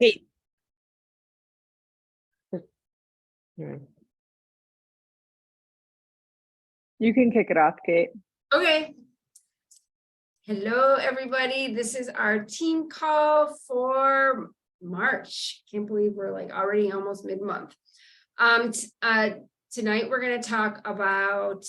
Kate. You can kick it off, Kate. Okay. Hello, everybody. This is our team call for March. Can't believe we're like already almost mid-month. Tonight we're going to talk about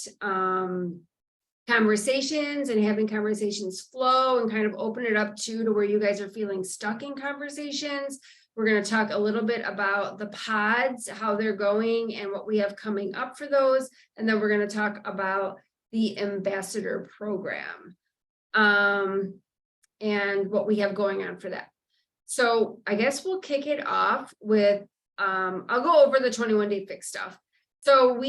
conversations and having conversations flow and kind of open it up to where you guys are feeling stuck in conversations. We're going to talk a little bit about the pods, how they're going and what we have coming up for those. And then we're going to talk about the ambassador program and what we have going on for that. So I guess we'll kick it off with, I'll go over the 21-day fix stuff. So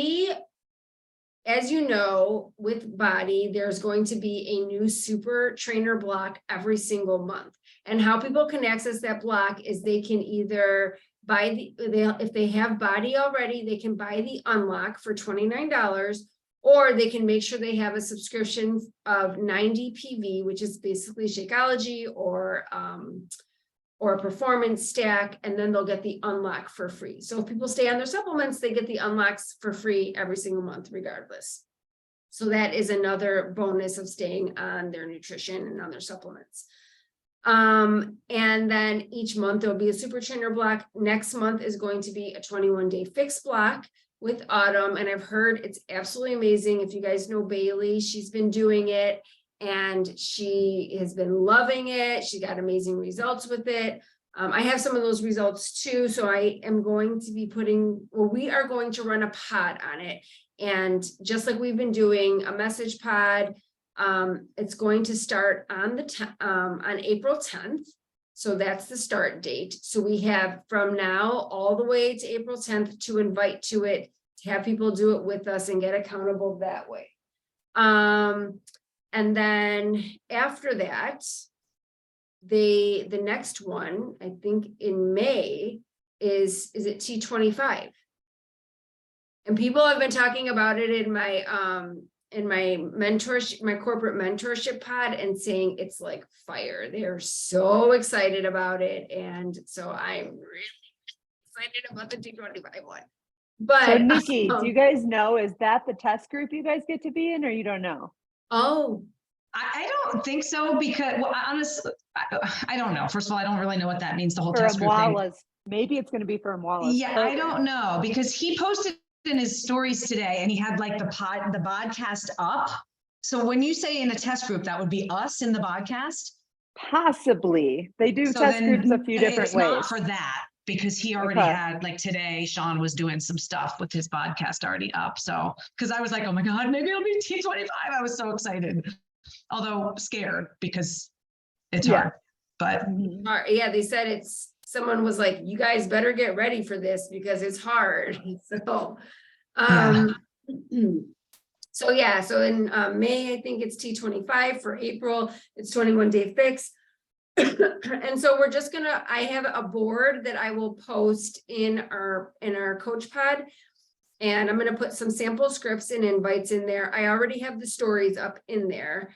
as you know, with Body, there's going to be a new super trainer block every single month. And how people can access that block is they can either buy if they have Body already, they can buy the unlock for $29, or they can make sure they have a subscription of 90 PV, which is basically Shakeology or a performance stack, and then they'll get the unlock for free. So if people stay on their supplements, they get the unlocks for free every single month, regardless. So that is another bonus of staying on their nutrition and on their supplements. And then each month there'll be a super trainer block. Next month is going to be a 21-day fix block with Autumn. And I've heard it's absolutely amazing. If you guys know Bailey, she's been doing it and she has been loving it. She got amazing results with it. I have some of those results too. So I am going to be we are going to run a pod on it. And just like we've been doing a message pod, it's going to start on April 10th. So that's the start date. So we have from now all the way to April 10th to invite to it, to have people do it with us and get accountable that way. And then after that, the next one, I think in May, is it T25? And people have been talking about it in my mentorship, my corporate mentorship pod, and saying it's like fire. They're so excited about it. And so I'm really excited about the T25 one. But so Nikki, do you guys know, is that the test group you guys get to be in, or you don't know? Oh, I don't think so, because honestly, I don't know. First of all, I don't really know what that means, the whole test group thing. Maybe it's going to be for Amwala's. Yeah, I don't know, because he posted in his stories today and he had like the podcast up. So when you say in a test group, that would be us in the podcast? Possibly. They do So test groups a few different it's ways. not for that, because he already had, like today, Sean was doing some stuff with his podcast already up. So, because I was like, oh my God, maybe it'll be T25. I was so excited. Although scared because it's hard, but yeah, they said someone was like, you guys better get ready for this because it's hard. So, so yeah, so in May, I think it's T25. For April, it's 21-day fix. And so we're just I have a board that I will post in our coach pod. And I'm going to put some sample scripts and invites in there. I already have the stories up in there,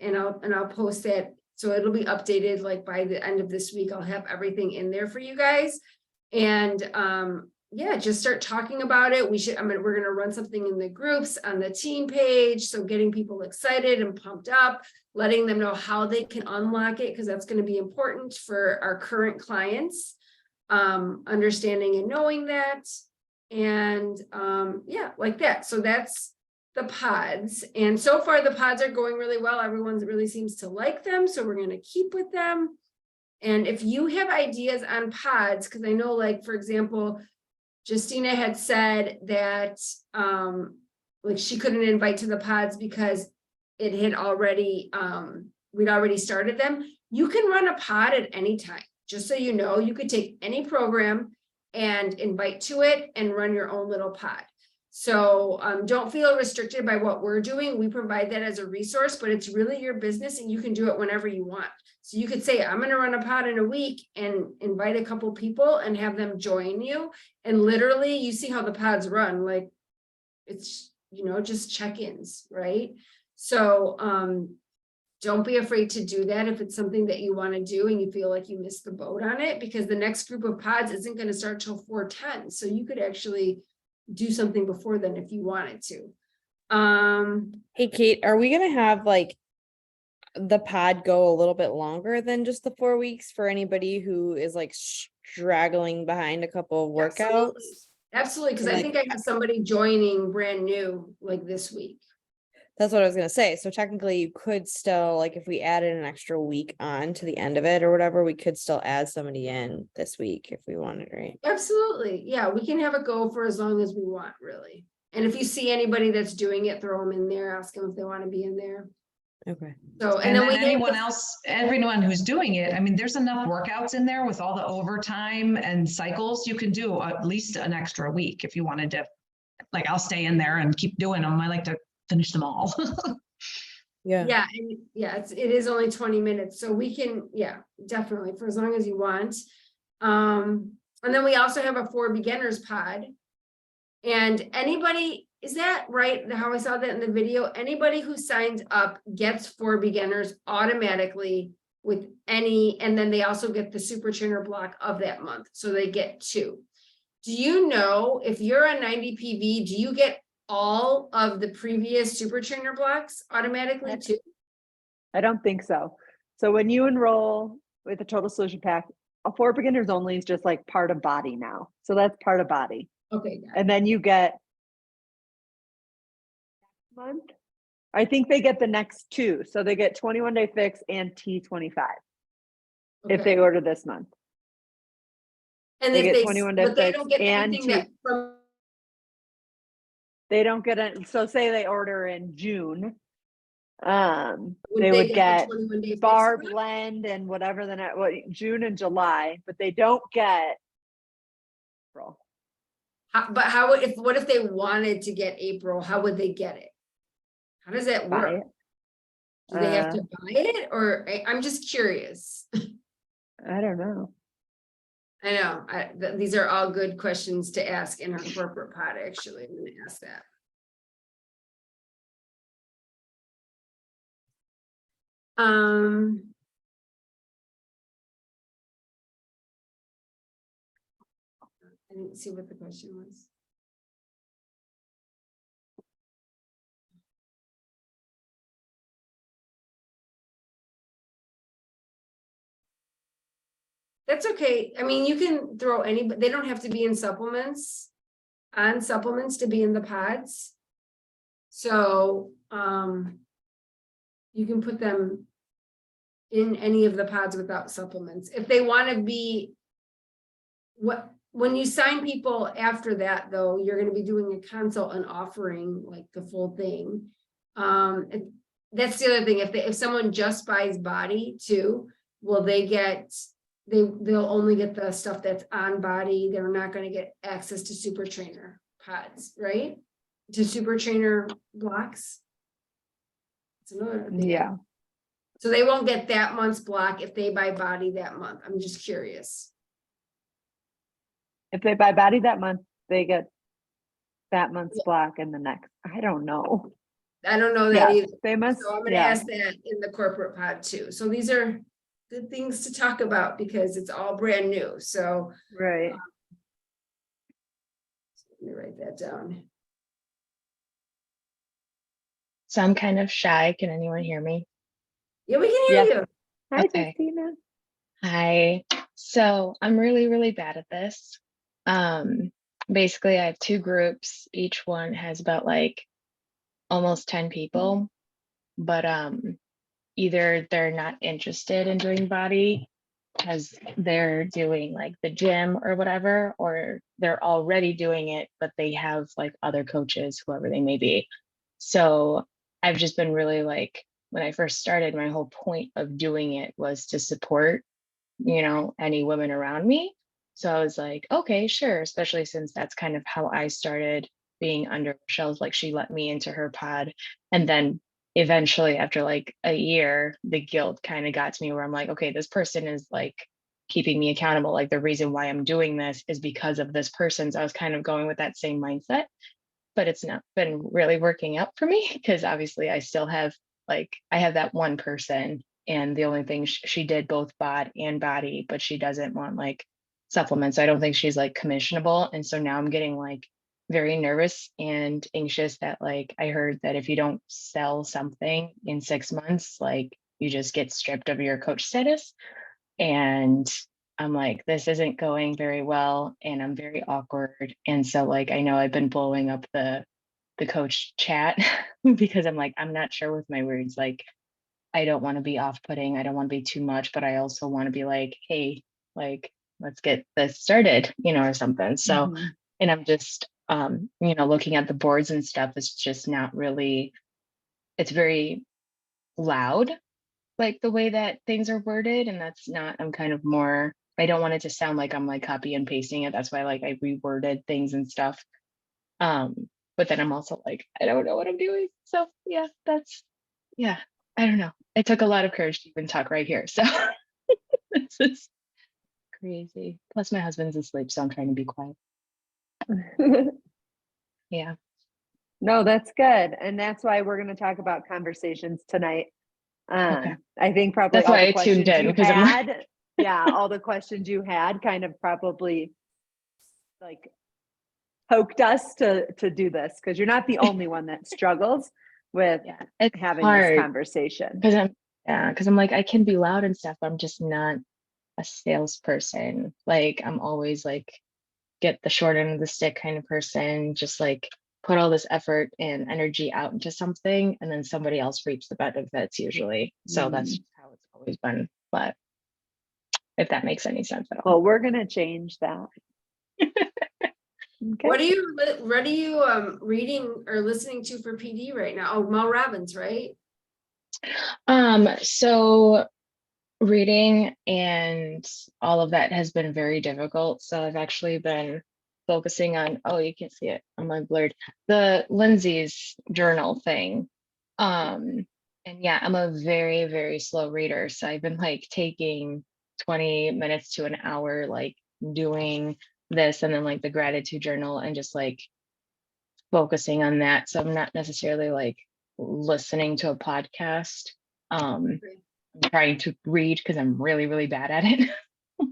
and I'll post it. So it'll be updated like by the end of this week. I'll have everything in there for you guys. And yeah, just start talking about it. We're going to run something in the groups on the team page. So getting people excited and pumped up, letting them know how they can unlock it, because that's going to be important for our current clients, understanding and knowing that. And yeah, like that. So that's the pods. And so far the pods are going really well. Everyone really seems to like them. So we're going to keep with them. And if you have ideas on pods, because I know, like, for example, Justina had said that like she couldn't invite to the pods because it had already, we'd already started them. You can run a pod at any time. Just so you know, you could take any program and invite to it and run your own little pod. So don't feel restricted by what we're doing. We provide that as a resource, but it's really your business and you can do it whenever you want. So you could say, I'm going to run a pod in a week and invite a couple people and have them join you. And literally you see how the pods run. Like it's, just check-ins, right? So don't be afraid to do that if it's something that you want to do and you feel like you missed the boat on it, because the next group of pods isn't going to start till 4:10. So you could actually do something before then if you wanted to. Hey, Kate, are we gonna have like the pod go a little bit longer than just the 4 weeks for anybody who is like straggling behind a couple of workouts? Absolutely, because I Like- think I have somebody joining brand new like this week. That's what I was gonna say. So technically you could still, like, if we added an extra week on to the end of it or whatever, we could still add somebody in this week if we wanted, right? Absolutely. Yeah, we can have it go for as long as we want, really. And if you see anybody that's doing it, throw them in there, ask them if they want to be in there. Okay. So, And then then we get anyone the- else, everyone who's doing it, I mean, there's enough workouts in there with all the overtime and cycles. You can do at least an extra week if you wanted to. Like, I'll stay in there and keep doing them. I like to finish them all. Yeah. Yeah, and yeah, it is only 20 minutes, so we can, yeah, definitely, for as long as you want. And then we also have a 4 beginners pod. And anybody, is that right? How I saw that in the video, anybody who signs up gets 4 beginners automatically with any, and then they also get the super trainer block of that month. So they get 2. Do you know if you're a 90 PV, do you get all of the previous super trainer blocks automatically too? I don't think so. So when you enroll with the Total Solution Pack, a 4 beginners only is just like part of body now. So that's part of body. Okay, got it. And then you get month. I think they get the next 2. So they get 21 Day Fix and T25 if they Okay. order this month. And they if get they, 21 Day but they Fix don't get and anything that from, They don't get it. So say they order in June. would They would the get 21 day fix bar block? blend and whatever June and July, but they don't get April. But how, what if they wanted to get April, how would they get it? How does that Buy work? it. Do they have to buy it, or I'm just curious? I don't know. I know, these are all good questions to ask in our corporate pod, actually, I'm gonna ask that. I didn't see what the question was. That's okay. I mean, you can throw any, but they don't have to be in supplements. On supplements to be in the pods. So, you can put them in any of the pods without supplements. If they want to be, when you sign people after that, though, you're going to be doing a consult and offering like the full thing. And that's the other thing. If someone just buys body too, will they get, they'll only get the stuff that's on body. They're not going to get access to super trainer pods, right? To super trainer blocks. It's another thing. Yeah. So they won't get that month's block if they buy body that month. I'm just curious. If they buy body that month, they get that month's block and the next. I don't know. I don't know that Yeah, either. they must. So I'm gonna Yeah. ask that in the corporate pod too. So these are good things to talk about because it's all brand new. So Right. let me write that down. So I'm kind of shy. Can anyone hear me? Yeah, we can hear Yes. you. Hi, Okay. Justina. Hi. So I'm really, really bad at this. Basically, I have 2 groups. Each one has about like almost 10 people, but either they're not interested in doing body because they're doing like the gym or whatever, or they're already doing it, but they have like other coaches, whoever they may be. So I've just been really like, when I first started, my whole point of doing it was to support, any women around me. So I was like, okay, sure, especially since that's kind of how I started being under Michelle's, like she let me into her pod. And then eventually after like a year, the guilt kind of got to me where I'm like, okay, this person is like keeping me accountable. Like the reason why I'm doing this is because of this person. So I was kind of going with that same mindset, but it's not been really working out for me because obviously I still have Like I have that one person, and the only thing she did both bod and body, but she doesn't want like supplements. I don't think she's like commissionable. And so now I'm getting like very nervous and anxious that like I heard that if you don't sell something in 6 months, like you just get stripped of your coach status. And I'm like, this isn't going very well, and I'm very awkward. And so like I know I've been blowing up the coach chat because I'm like, I'm not sure with my words. Like, I don't want to be off-putting. I don't want to be too much, but I also want to be like, hey, like, let's get this started, or something. So, Mhm. and I'm just, looking at the boards and stuff, it's just not really, it's very loud, like the way that things are worded. And that's not, I'm kind of more, I don't want it to sound like I'm like copy and pasting it. That's why like I reworded things and stuff. But then I'm also like, I don't know what I'm doing. So yeah, I don't know. It took a lot of courage to even talk right here. So this is crazy. Plus my husband's asleep, so I'm trying to be quiet. Yeah. No, that's good. And that's why we're going to talk about conversations tonight. Okay. I think probably That's all why the I tuned questions in, you because I'm like, had, yeah, all the questions you had kind of probably like poked us to do this, because you're not the only one that struggles with yeah, it's having this hard conversation. because I'm like, I can be loud and stuff. I'm just not a salesperson. Like I'm always like get the short end of the stick kind of person, just like put all this effort and energy out into something, and then somebody else reaps the benefits usually. So that's just how it's always been. But if that makes any sense at all. Well, we're going to change that. Okay. What are you reading or listening to for PD right now? Oh, Mel Robbins, right? So reading and all of that has been very difficult. So I've actually been focusing on, oh, you can't see it on my blurred, the Lindsay's journal thing. And yeah, I'm a very, very slow reader. So I've been like taking 20 minutes to an hour, like doing this, and then like the gratitude journal, and just like focusing on that. So I'm not necessarily like listening to a podcast. I'm trying to read because I'm really, really bad at it.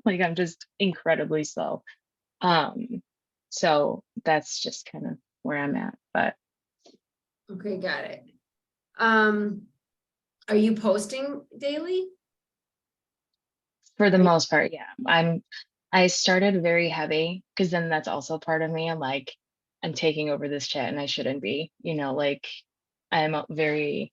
Like I'm just incredibly slow. So that's just kind of where I'm at. But Okay, got it. Are you posting daily? for the most part, yeah. I started very heavy because then that's also part of me. I'm like, I'm taking over this chat and I shouldn't be, like I'm very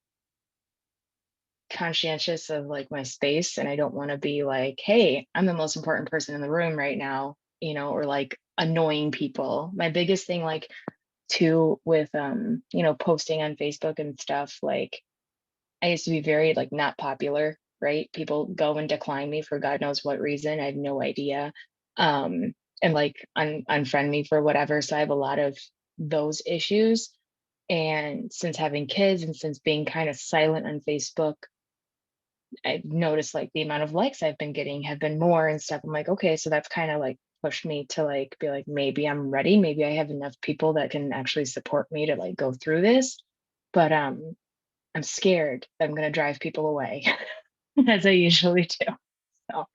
conscientious of like my space, and I don't want to be like, hey, I'm the most important person in the room right now, or like annoying people. My biggest thing like too with posting on Facebook and stuff, like I used to be very like not popular, right? People go and decline me for God knows what reason. I have no idea. And like unfriend me for whatever. So I have a lot of those issues. And since having kids and since being kind of silent on Facebook, I've noticed like the amount of likes I've been getting have been more and stuff. I'm like, okay, so that's kind of like pushed me to like be like, maybe I'm ready. Maybe I have enough people that can actually support me to like go through this. But I'm scared that I'm gonna drive people away, as I usually do. So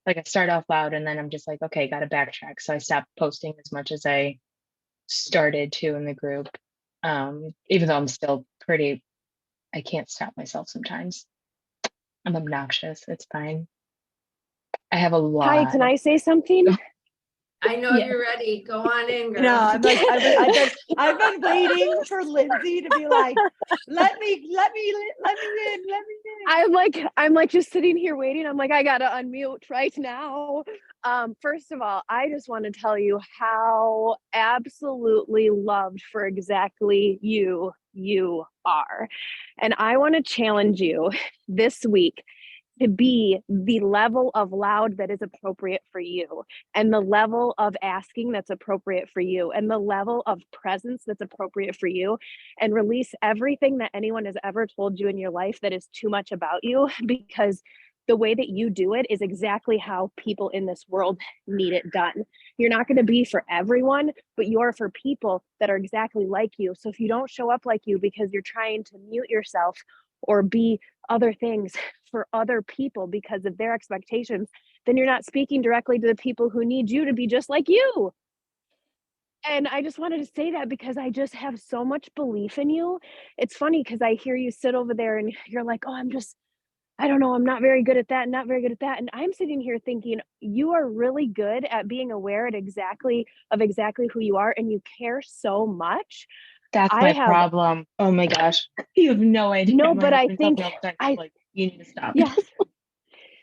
like I start off loud and then I'm just like, okay, gotta backtrack. So I stopped posting as much as I started to in the group. Even though I'm still pretty, I can't stop myself sometimes. I'm obnoxious. It's fine. I have a lot. Hi, can I say something? I know Yeah. you're ready. Go on in, girl. No, I'm like, I've been waiting for Lindsay to be like, let me in. I'm like just sitting here waiting. I'm like, I gotta unmute right now. First of all, I just want to tell you how absolutely loved for exactly you are. And I want to challenge you this week to be the level of loud that is appropriate for you, and the level of asking that's appropriate for you, and the level of presence that's appropriate for you, and release everything that anyone has ever told you in your life that is too much about you, because the way that you do it is exactly how people in this world need it done. You're not going to be for everyone, but you're for people that are exactly like you. So if you don't show up like you because you're trying to mute yourself or be other things for other people because of their expectations, then you're not speaking directly to the people who need you to be just like you. And I just wanted to say that because I just have so much belief in you. It's funny because I hear you sit over there and you're like, oh, I don't know, I'm not very good at that, not very good at that. And I'm sitting here thinking, you are really good at being aware of exactly who you are, and you care so much. That's I my have problem. Oh my gosh. You have no idea. no, My but I husband tells think me all the time, I like, you need to stop. yes.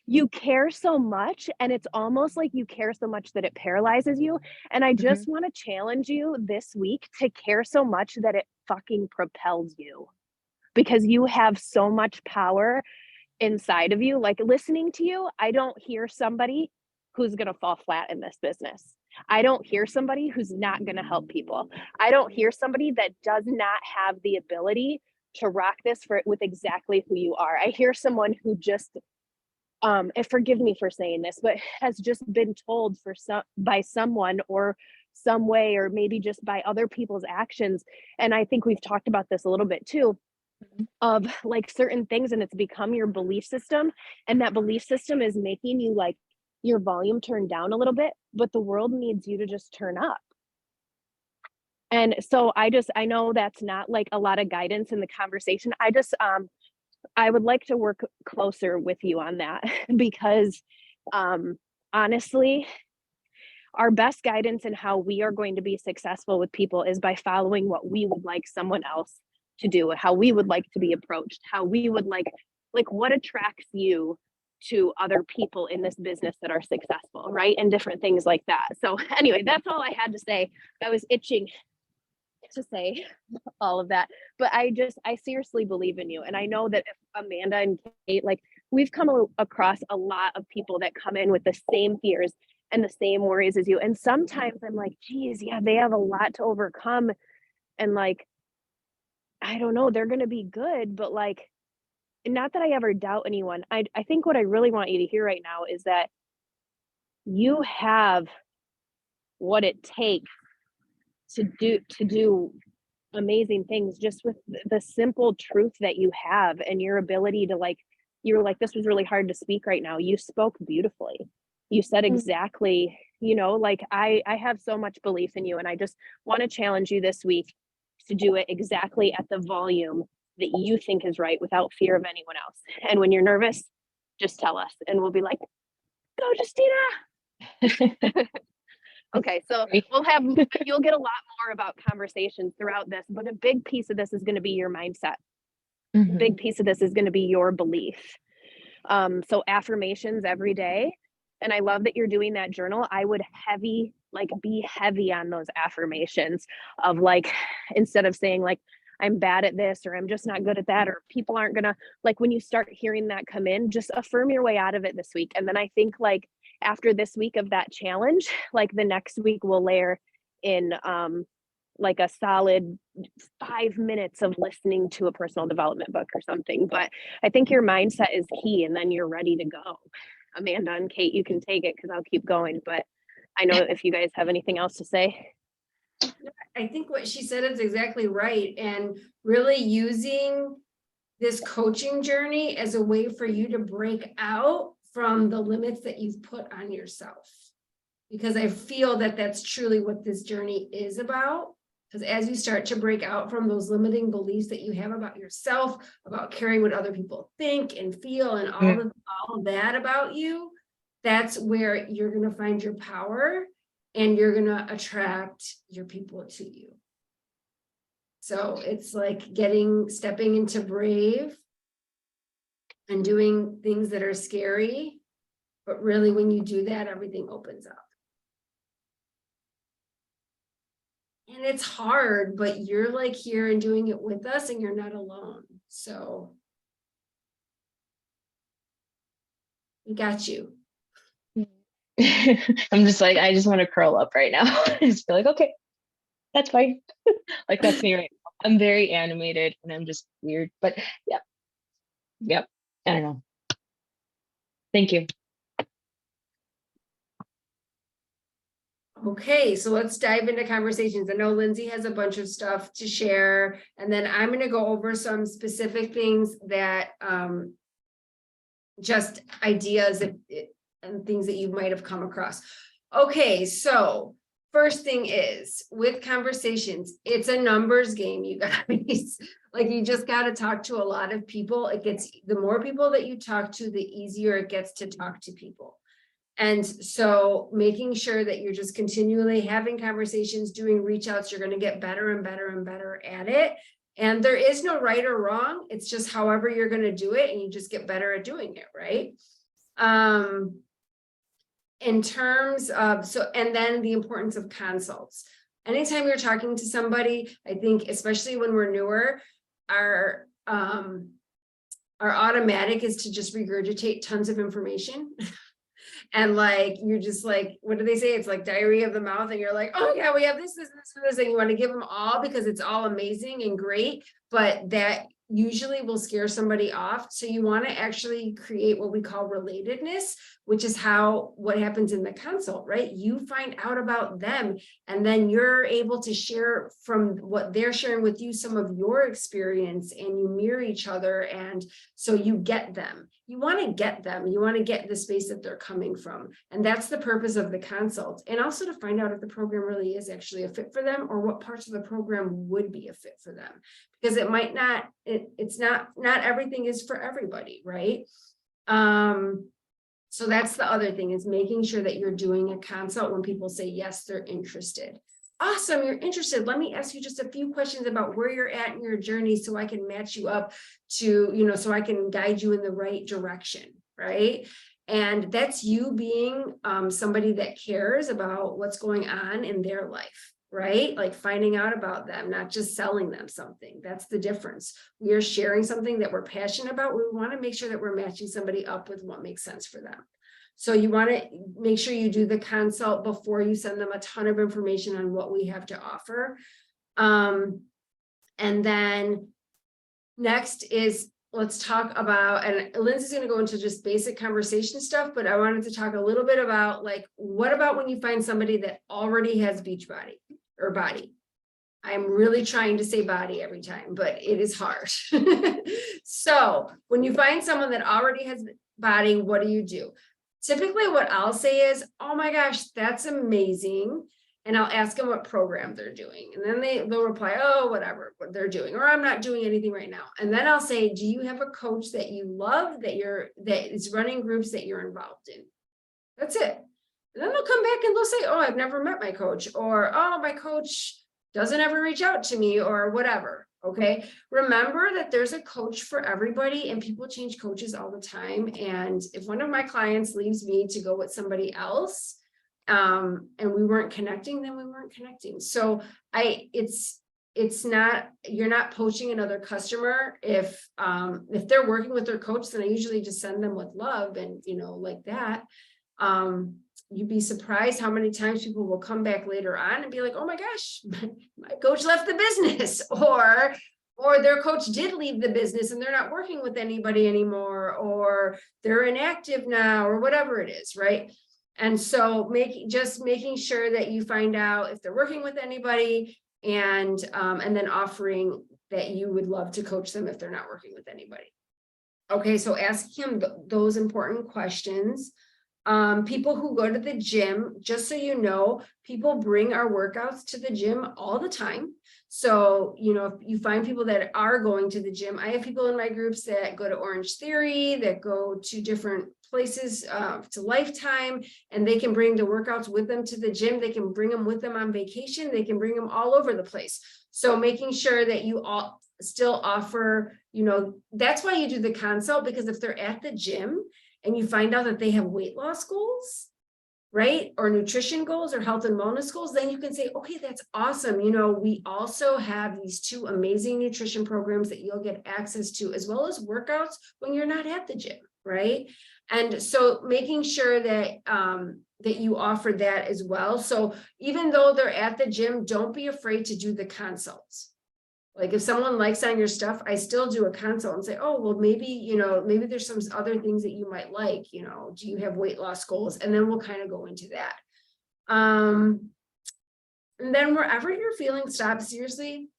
You care so much, and it's almost like you care so much that it paralyzes you. And I just want to challenge you this week to care so much that it fucking propels you, because you have so much power inside of you. Like, listening to you, I don't hear somebody who's going to fall flat in this business. I don't hear somebody who's not going to help people. I don't hear somebody that does not have the ability to rock this with exactly who you are. I hear someone who just and forgive me for saying this, but has just been told by someone or some way, or maybe just by other people's actions. And I think we've talked about this a little bit too, of like certain things, and it's become your belief system, and that belief system is making you like your volume turn down a little bit, but the world needs you to just turn up. And so I know that's not like a lot of guidance in the conversation. I would like to work closer with you on that because honestly, our best guidance in how we are going to be successful with people is by following what we would like someone else to do, how we would like to be approached, how we would like what attracts you to other people in this business that are successful, right? And different things like that. So anyway, that's all I had to say. I was itching to say all of that, but I seriously believe in you. And I know that if Amanda and Kate, like, we've come across a lot of people that come in with the same fears and the same worries as you. And sometimes I'm like, geez, yeah, they have a lot to overcome. And like, I don't know, they're going to be good, but like, not that I ever doubt anyone. I think what I really want you to hear right now is that you have what it takes to do amazing things, just with the simple truth that you have and your ability to like, you were like, this was really hard to speak right now. You spoke beautifully. You said exactly, like I have so much belief in you, and I just want to challenge you this week to do it exactly at the volume that you think is right without fear of anyone else. And when you're nervous, just tell us and we'll be like, go Justina. Okay, so you'll get a lot more about conversations throughout this, but a big piece of this is going to be your mindset. A big piece of this is going to be your belief. So affirmations every day. And I love that you're doing that journal. I would be heavy on those affirmations of like, instead of saying like, I'm bad at this, or I'm just not good at that, or people aren't gonna, like, when you start hearing that come in, just affirm your way out of it this week. And then I think like after this week of that challenge, like the next week we'll layer in like a solid 5 minutes of listening to a personal development book or something. But I think your mindset is key, and then you're ready to go. Amanda and Kate, you can take it because I'll keep going. But I know if you guys have anything else to say. I think what she said is exactly right. And really using this coaching journey as a way for you to break out from the limits that you've put on yourself. Because I feel that that's truly what this journey is about. Because as you start to break out from those limiting beliefs that you have about yourself, about caring what other people think and feel and all of that about you, that's where you're going to find your power and you're going to attract your people to you. So it's like stepping into brave and doing things that are scary. But really, when you do that, everything opens up. And it's hard, but you're like here and doing it with us, and you're not alone. So we got you. I'm just like, I just want to curl up right now. I just feel like, okay, that's fine. Like, that's me right now. I'm very animated and I'm just weird, but yeah. Yep. I don't know. Thank you. Okay, so let's dive into conversations. I know Lindsay has a bunch of stuff to share, and then I'm gonna go over some specific things that, just ideas and things that you might have come across. Okay, so first thing is with conversations, it's a numbers game, you guys. Like you just got to talk to a lot of people. The more people that you talk to, the easier it gets to talk to people. And so making sure that you're just continually having conversations, doing reach outs, you're going to get better and better and better at it. And there is no right or wrong. It's just however you're going to do it, and you just get better at doing it, right? In terms of, and then the importance of consults. Anytime you're talking to somebody, I think, especially when we're newer, our automatic is to just regurgitate tons of information. And like, you're just like, what do they say? It's like diarrhea of the mouth. And you're like, oh yeah, we have this, and you want to give them all because it's all amazing and great, but that usually will scare somebody off. So you want to actually create what we call relatedness, which is what happens in the consult, right? You find out about them, and then you're able to share from what they're sharing with you, some of your experience, and you mirror each other. And so you get them. You want to get them. You want to get the space that they're coming from. And that's the purpose of the consult. And also to find out if the program really is actually a fit for them, or what parts of the program would be a fit for them. Because it might not, it's not everything is for everybody, right? So that's the other thing, is making sure that you're doing a consult when people say, yes, they're interested. Awesome, you're interested. Let me ask you just a few questions about where you're at in your journey so I can match you up to, so I can guide you in the right direction, right? And that's you being somebody that cares about what's going on in their life, right? Like finding out about them, not just selling them something. That's the difference. We are sharing something that we're passionate about. We want to make sure that we're matching somebody up with what makes sense for them. So you want to make sure you do the consult before you send them a ton of information on what we have to offer. And then next is, let's talk about, and Lindsay's going to go into just basic conversation stuff, but I wanted to talk a little bit about, like, what about when you find somebody that already has beach body or body? I'm really trying to say body every time, but it is hard. So when you find someone that already has body, what do? Typically what I'll say is, oh my gosh, that's amazing. And I'll ask them what program they're doing. And then they'll reply, oh, whatever, what they're doing, or I'm not doing anything right now. And then I'll say, do you have a coach that you love, that is running groups that you're involved in? That's it. And then they'll come back and they'll say, oh, I've never met my coach, or, oh, my coach doesn't ever reach out to me, or whatever. Okay. Remember that there's a coach for everybody, and people change coaches all the time. And if one of my clients leaves me to go with somebody else, and we weren't connecting, then we weren't connecting. So it's not, you're not poaching another customer. If they're working with their coach, then I usually just send them with love and, like that. You'd be surprised how many times people will come back later on and be like, oh my gosh, my coach left the business, or their coach did leave the business and they're not working with anybody anymore, or they're inactive now, or whatever it is, right? And so making sure that you find out if they're working with anybody, and then offering that you would love to coach them if they're not working with anybody. Okay, so asking him those important questions. People who go to the gym, just so you know, people bring our workouts to the gym all the time. So, if you find people that are going to the gym, I have people in my groups that go to Orange Theory, that go to different places, to Lifetime, and they can bring the workouts with them to the gym. They can bring them with them on vacation. They can bring them all over the place. So making sure that you all still offer, that's why you do the consult, because if they're at the gym and you find out that they have weight loss goals, right, or nutrition goals, or health and wellness goals, then you can say, okay, that's awesome. We also have these 2 amazing nutrition programs that you'll get access to, as well as workouts when you're not at the gym, right? And so making sure that that you offer that as well. So even though they're at the gym, don't be afraid to do the consults. Like if someone likes on your stuff, I still do a consult and say, oh, well, maybe, maybe there's some other things that you might like, do you have weight loss goals? And then we'll kind of go into that. And then wherever you're feeling stopped, seriously,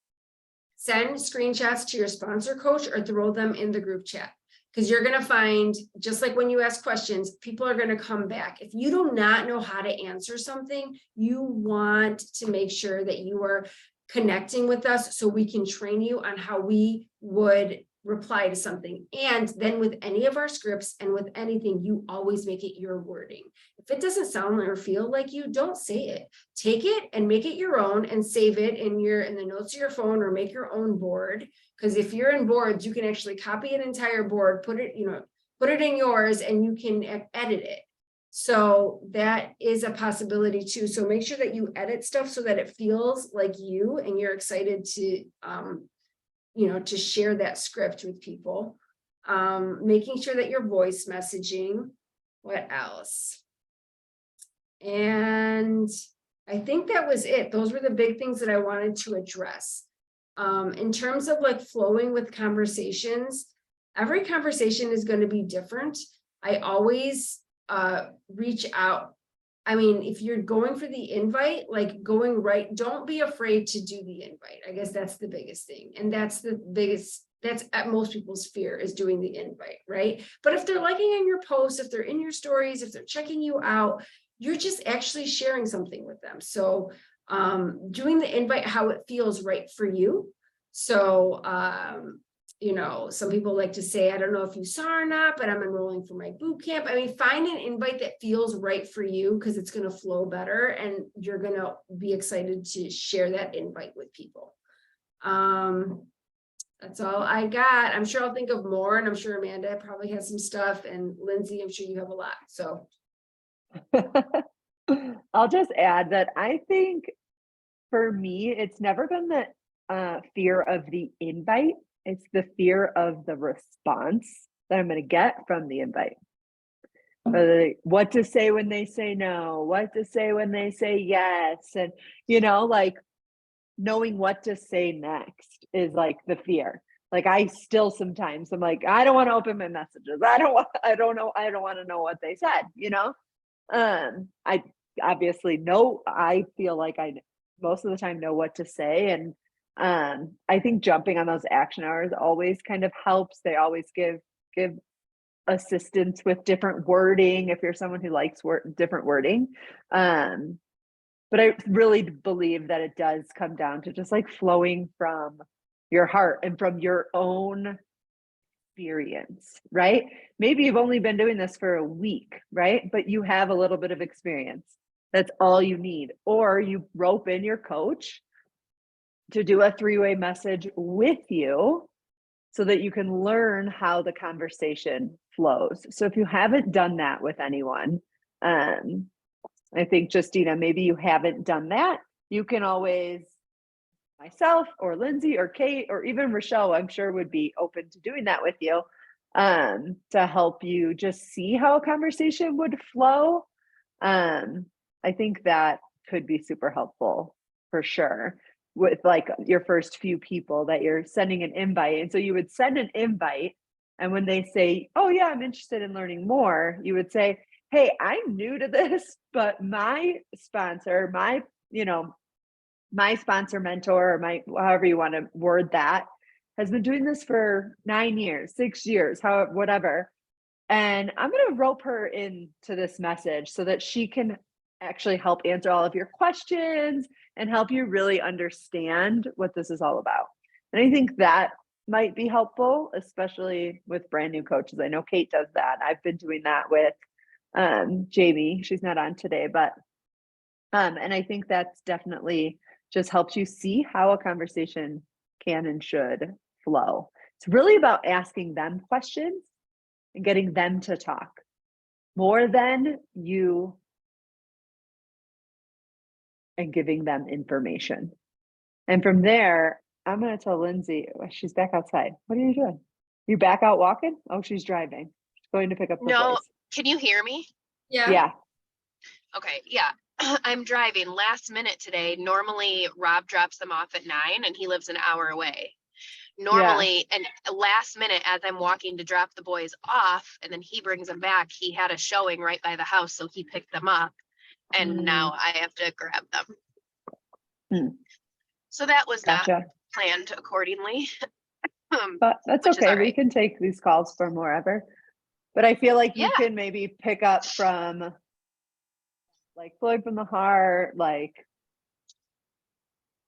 send screenshots to your sponsor coach or throw them in the group chat. Because you're going to find, just like when you ask questions, people are going to come back. If you do not know how to answer something, you want to make sure that you are connecting with us so we can train you on how we would reply to something. And then with any of our scripts and with anything, you always make it your wording. If it doesn't sound or feel like you, don't say it. Take it and make it your own and save it in the notes of your phone or make your own board. Because if you're in boards, you can actually copy an entire board, put it in yours, and you can edit it. So that is a possibility too. So make sure that you edit stuff so that it feels like you and you're excited to, to share that script with people. Making sure that you're voice messaging. What else? And I think that was it. Those were the big things that I wanted to address. In terms of like flowing with conversations, every conversation is going to be different. I always reach out. I mean, if you're going for the invite, like going right, don't be afraid to do the invite. I guess that's the biggest thing. And that's at most people's fear, is doing the invite, right? But if they're liking on your posts, if they're in your stories, if they're checking you out, you're just actually sharing something with them. So doing the invite how it feels right for you. So some people like to say, I don't know if you saw or not, but I'm enrolling for my boot camp. I mean, find an invite that feels right for you, because it's going to flow better and you're going to be excited to share that invite with people. That's all I got. I'm sure I'll think of more, and I'm sure Amanda probably has some stuff, and Lindsay, I'm sure you have a lot. So I'll just add that I think for me, it's never been the fear of the invite. It's the fear of the response that I'm going to get from the invite. What to say when they say no, what to say when they say yes. And, like knowing what to say next is like the fear. Like I still sometimes I'm like, I don't want to open my messages. I don't want to know what they said, I obviously know, I feel like I most of the time know what to say. And I think jumping on those action hours always kind of helps. They always give assistance with different wording if you're someone who likes different wording. But I really believe that it does come down to just like flowing from your heart and from your own experience, right? Maybe you've only been doing this for a week, right? But you have a little bit of experience. That's all you need. Or you rope in your coach to do a three-way message with you so that you can learn how the conversation flows. So if you haven't done that with anyone, I think, Justina, maybe you haven't done that. You can always, myself or Lindsay or Kate or even Rochelle, I'm sure would be open to doing that with you, to help you just see how a conversation would flow. I think that could be super helpful for sure with like your first few people that you're sending an invite. And so you would send an invite, and when they say, oh yeah, I'm interested in learning more, you would say, hey, I'm new to this, but my sponsor, my sponsor mentor, or my, however you want to word that, has been doing this for 9 years, 6 years, whatever. And I'm going to rope her into this message so that she can actually help answer all of your questions and help you really understand what this is all about. And I think that might be helpful, especially with brand new coaches. I know Kate does that. I've been doing that with Jamie. She's not on today, but and I think that's definitely just helps you see how a conversation can and should flow. It's really about asking them questions and getting them to talk more than you and giving them information. And from there, I'm going to tell Lindsay, she's back outside. What are you doing? You back out walking? Oh, she's driving. She's going to pick up the No, boys. can you hear me? yeah. Yeah. Okay, yeah. I'm driving last minute today. Normally Rob drops them off at 9 and he lives an hour away. Normally, and last minute as I'm walking to drop the boys off and then he brings them back, he had a showing right by the house. So he picked them up and now I have to grab them. Hmm. So that was not Gotcha. planned accordingly. But that's Which is okay. all We right. can take these calls from wherever. But I feel like you Yeah. can maybe pick up from like Floyd from the Heart, like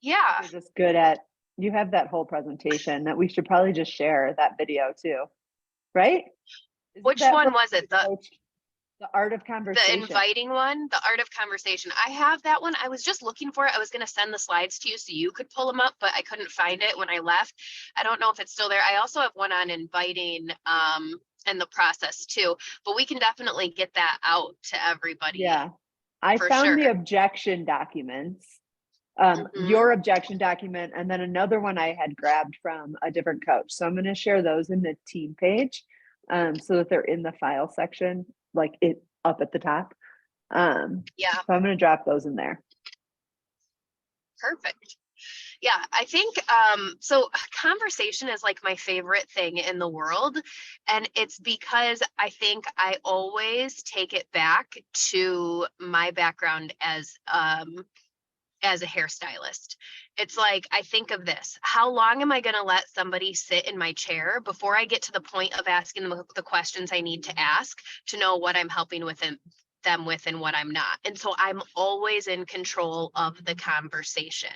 Yeah. you're just good at, you have that whole presentation that we should probably just share that video too, right? Isn't Which that one from was it? The Coach, The Art of the Conversation? inviting one, the art of conversation. I have that one. I was just looking for it. I was going to send the slides to you so you could pull them up, but I couldn't find it when I left. I don't know if it's still there. I also have one on inviting and the process too, but we can definitely get that out to everybody. Yeah. I For found the sure. objection documents, Mhm. your objection document, and then another one I had grabbed from a different coach. So I'm going to share those in the team page, so that they're in the file section, like it up at the top. Yeah, So I'm going to drop those in there. perfect. Yeah, I think so conversation is like my favorite thing in the world. And it's because I think I always take it back to my background as a hairstylist. It's like, I think of this, how long am I going to let somebody sit in my chair before I get to the point of asking them the questions I need to ask to know what I'm helping with them with and what I'm not. And so I'm always in control of the conversation.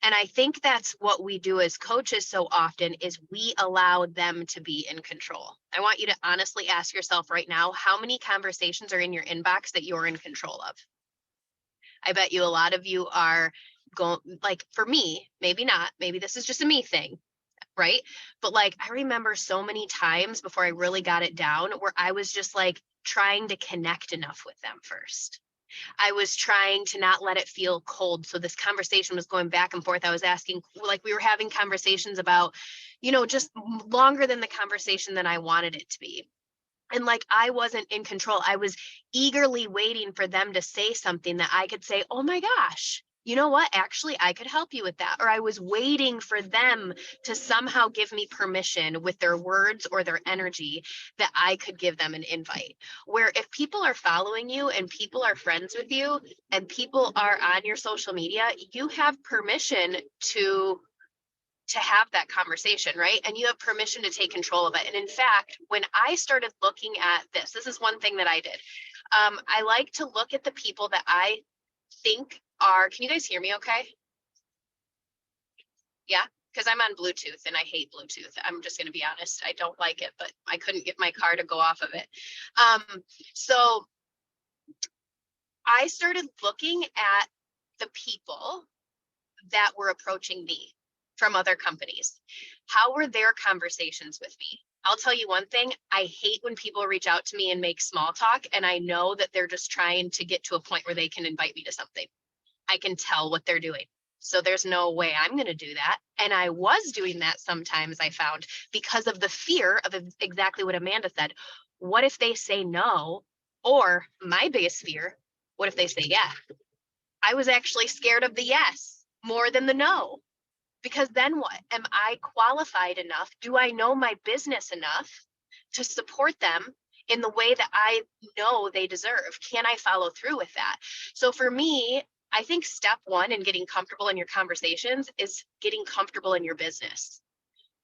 And I think that's what we do as coaches so often is we allow them to be in control. I want you to honestly ask yourself right now, how many conversations are in your inbox that you're in control of? I bet you a lot of you are going, like, for me, maybe not, maybe this is just a me thing, right? But like, I remember so many times before I really got it down where I was just like trying to connect enough with them first. I was trying to not let it feel cold. So this conversation was going back and forth. I was asking, like, we were having conversations about, just longer than the conversation that I wanted it to be. And like, I wasn't in control. I was eagerly waiting for them to say something that I could say, oh my gosh, you know what? Actually, I could help you with that. Or I was waiting for them to somehow give me permission with their words or their energy that I could give them an invite. Where if people are following you and people are friends with you and people are on your social media, you have permission to have that conversation, right? And you have permission to take control of it. And in fact, when I started looking at this is one thing that I did. I like to look at the people that I think are, can you guys hear me okay? Yeah, because I'm on Bluetooth and I hate Bluetooth. I'm just going to be honest. I don't like it, but I couldn't get my car to go off of it. So I started looking at the people that were approaching me from other companies. How were their conversations with me? I'll tell you one thing, I hate when people reach out to me and make small talk, and I know that they're just trying to get to a point where they can invite me to something. I can tell what they're doing. So there's no way I'm going to do that. And I was doing that sometimes, I found, because of the fear of exactly what Amanda said. What if they say no? Or my biggest fear, what if they say yeah? I was actually scared of the yes more than the no. Because then what? Am I qualified enough? Do I know my business enough to support them in the way that I know they deserve? Can I follow through with that? So for me, I think step one in getting comfortable in your conversations is getting comfortable in your business.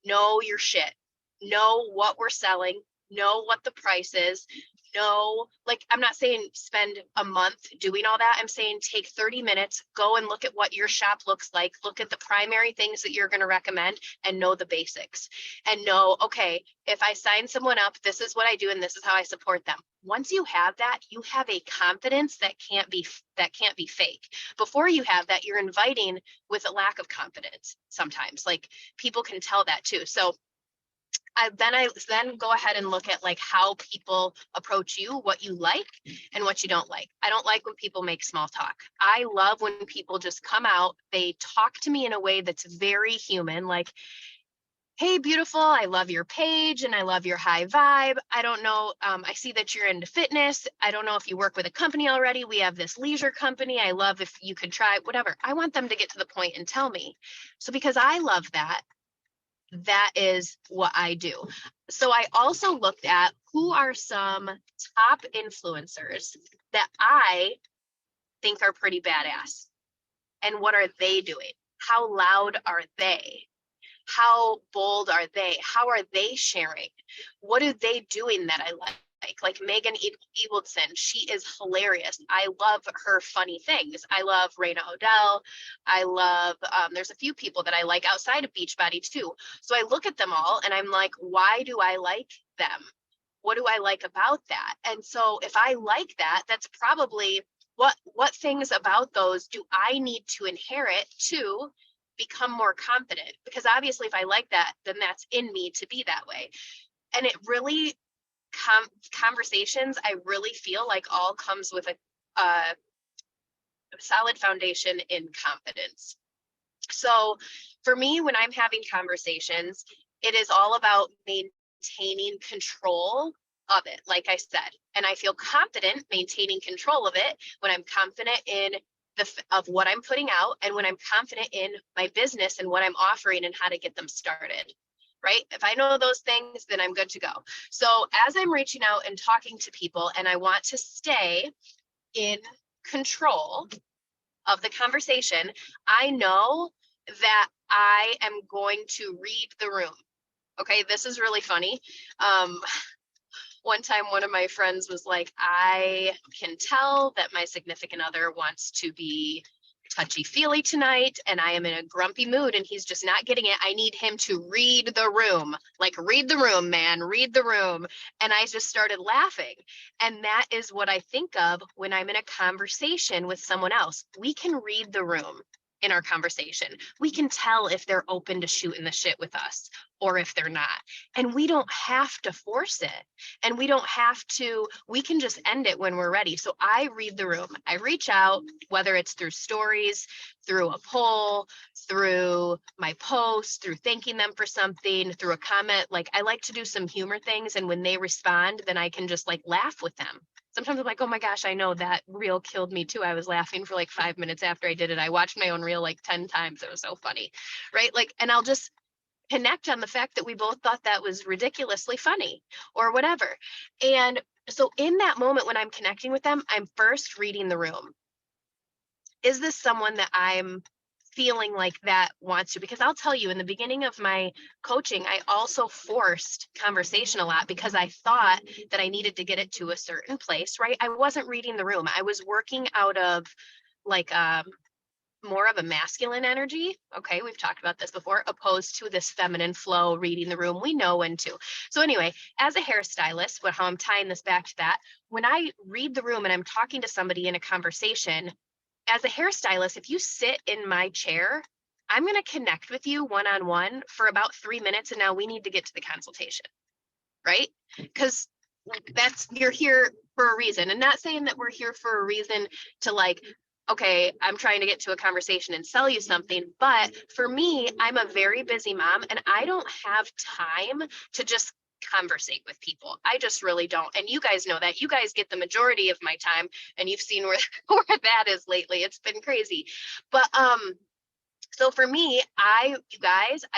Know your shit. Know what we're selling. Know what the price is. Know, like, I'm not saying spend a month doing all that. I'm saying take 30 minutes, go and look at what your shop looks like. Look at the primary things that you're going to recommend and know the basics and know, okay, if I sign someone up, this is what I do and this is how I support them. Once you have that, you have a confidence that can't be fake. Before you have that, you're inviting with a lack of confidence sometimes. Like, people can tell that too. So I then go ahead and look at like how people approach you, what you like and what you don't like. I don't like when people make small talk. I love when people just come out, they talk to me in a way that's very human. Like, hey, beautiful, I love your page and I love your high vibe. I don't know, I see that you're into fitness. I don't know if you work with a company already. We have this leisure company. I love if you could try whatever. I want them to get to the point and tell me. So because I love that, that is what I do. So I also looked at who are some top influencers that I think are pretty badass. And what are they doing? How loud are they? How bold are they? How are they sharing? What are they doing that I like? Like Megan Eagleton, she is hilarious. I love her funny things. I love Raina Odell. I love, there's a few people that I like outside of Beachbody too. So I look at them all and I'm like, why do I like them? What do I like about that? And so if I like that, that's probably what things about those do I need to inherit to become more confident? Because obviously if I like that, then that's in me to be that way. And it really conversations, I really feel like all comes with a solid foundation in confidence. So for me, when I'm having conversations, it is all about maintaining control of it, like I said, and I feel confident maintaining control of it when I'm confident in of what I'm putting out, and when I'm confident in my business and what I'm offering and how to get them started. Right? If I know those things, then I'm good to go. So as I'm reaching out and talking to people, and I want to stay in control of the conversation, I know that I am going to read the room. Okay, this is really funny. One time, one of my friends was like, I can tell that my significant other wants to be touchy-feely tonight, and I am in a grumpy mood, and he's just not getting it. I need him to read the room. Like, read the room, man, read the room. And I just started laughing. And that is what I think of when I'm in a conversation with someone else. We can read the room in our conversation. We can tell if they're open to shooting the shit with us or if they're not. And we don't have to force it. And we don't have to, we can just end it when we're ready. So I read the room. I reach out, whether it's through stories, through a poll, through my post, through thanking them for something, through a comment. Like, I like to do some humor things. And when they respond, then I can just like laugh with them. Sometimes I'm like, oh my gosh, I know that reel killed me too. I was laughing for like 5 minutes after I did it. I watched my own reel like 10 times. It was so funny, right? Like, and I'll just connect on the fact that we both thought that was ridiculously funny or whatever. And so in that moment when I'm connecting with them, I'm first reading the room. Is this someone that I'm feeling like that wants to? Because I'll tell you, in the beginning of my coaching, I also forced conversation a lot because I thought that I needed to get it to a certain place, right? I wasn't reading the room. I was working out of like more of a masculine energy. Okay, we've talked about this before, opposed to this feminine flow, reading the room. We know when to. So anyway, as a hairstylist, how I'm tying this back to that, when I read the room and I'm talking to somebody in a conversation, as a hairstylist, if you sit in my chair, I'm going to connect with you one-on-one for about 3 minutes. And now we need to get to the consultation, right? Because you're here for a reason, and not saying that we're here for a reason to like, okay, I'm trying to get to a conversation and sell you something. But for me, I'm a very busy mom and I don't have time to just conversate with people. I just really don't. And you guys know that. You guys get the majority of my time, and you've seen where that is lately. It's been crazy. But so for me, I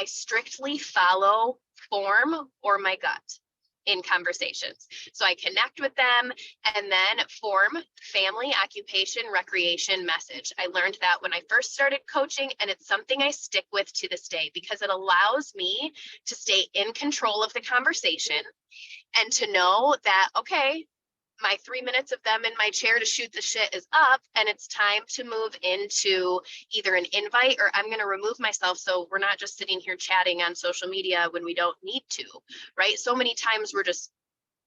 strictly follow form or my gut in conversations. So I connect with them, and then form, family, occupation, recreation, message. I learned that when I first started coaching, and it's something I stick with to this day because it allows me to stay in control of the conversation and to know that, okay, my 3 minutes of them in my chair to shoot the shit is up, and it's time to move into either an invite or I'm going to remove myself. So we're not just sitting here chatting on social media when we don't need to, right? So many times we're just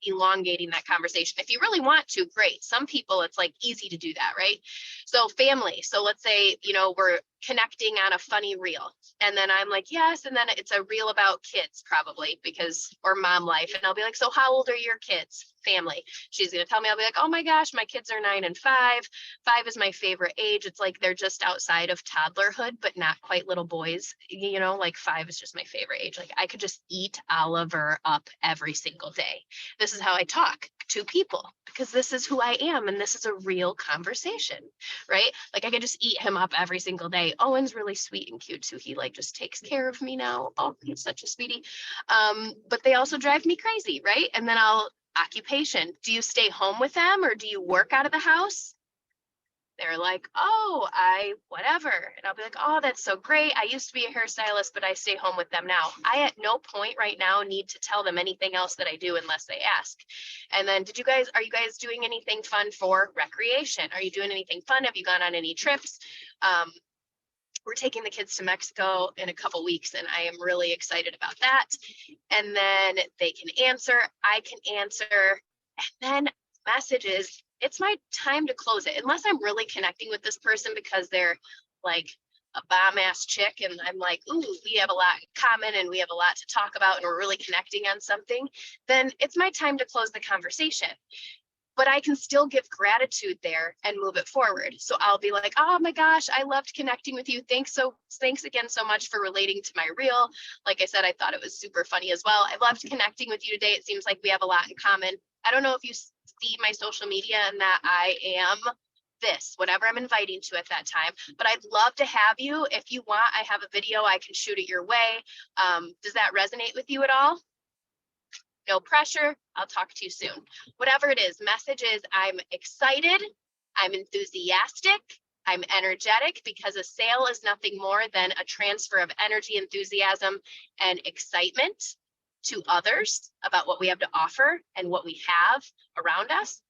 elongating that conversation. If you really want to, great. Some people, it's like easy to do that, right? So family. So let's say, we're connecting on a funny reel. And then I'm like, yes. And then it's a reel about kids probably or mom life. And I'll be like, so how old are your kids? Family. She's going to tell me, I'll be like, oh my gosh, my kids are 9 and 5. 5 is my favorite age. It's like, they're just outside of toddlerhood, but not quite little boys. Like 5 is just my favorite age. Like I could just eat Oliver up every single day. This is how I talk to people because this is who I am. And this is a real conversation, right? Like I could just eat him up every single day. Owen's really sweet and cute too. He like just takes care of me now. Oh, he's such a sweetie. But they also drive me crazy, right? And then occupation. Do you stay home with them or do you work out of the house? They're like, oh, whatever. And I'll be like, oh, that's so great. I used to be a hairstylist, but I stay home with them now. I at no point right now need to tell them anything else that I do unless they ask. And then are you guys doing anything fun for recreation? Are you doing anything fun? Have you gone on any trips? We're taking the kids to Mexico in a couple weeks, and I am really excited about that. And then they can answer, I can answer, and then messages. It's my time to close it, unless I'm really connecting with this person because they're like a bomb ass chick, and I'm like, ooh, we have a lot in common, and we have a lot to talk about, and we're really connecting on something. Then it's my time to close the conversation. But I can still give gratitude there and move it forward. So I'll be like, oh my gosh, I loved connecting with you. Thanks again so much for relating to my reel. Like I said, I thought it was super funny as well. I loved connecting with you today. It seems like we have a lot in common. I don't know if you see my social media and that I am whatever I'm inviting to at that time, but I'd love to have you. If you want, I have a video, I can shoot it your way. Does that resonate with you at all? No pressure. I'll talk to you soon. Whatever it is, message is I'm excited. I'm enthusiastic. I'm energetic because a sale is nothing more than a transfer of energy, enthusiasm, and excitement to others about what we have to offer and what we have around us.